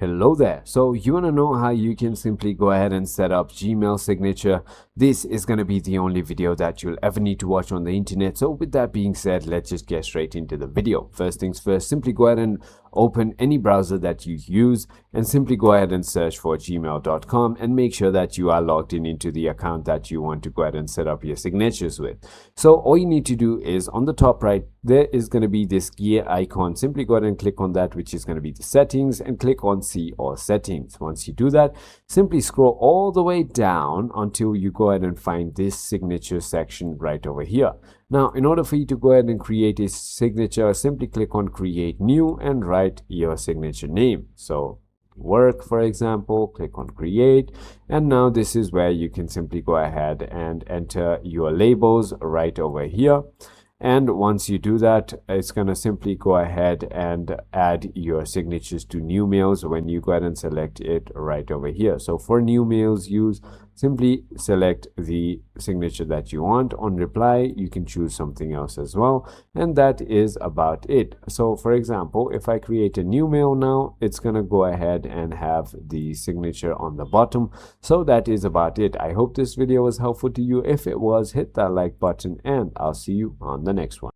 Hello there. So you want to know how you can simply go ahead and set up Gmail signature. This is going to be the only video that you'll ever need to watch on the internet. So with that being said, let's just get straight into the video. First things first, simply go ahead and open any browser that you use and simply go ahead and search for gmail.com and make sure that you are logged in into the account that you want to go ahead and set up your signatures with. So all you need to do is on the top right, there is going to be this gear icon. Simply go ahead and click on that, which is going to be the settings, and click on see all settings. Once you do that, simply scroll all the way down until you go ahead and find this signature section right over here. Now, in order for you to go ahead and create a signature, simply click on create new and write your signature name. So work, for example, click on create, and now this is where you can simply go ahead and enter your labels right over here. And once you do that, it's going to simply go ahead and add your signatures to new mails when you go ahead and select it right over here. So for new mails use, simply select the signature that you want. On reply, you can choose something else as well. And that is about it. So for example, if I create a new mail now, it's going to go ahead and have the signature on the bottom. So that is about it. I hope this video was helpful to you. If it was, hit that like button and I'll see you on the next one.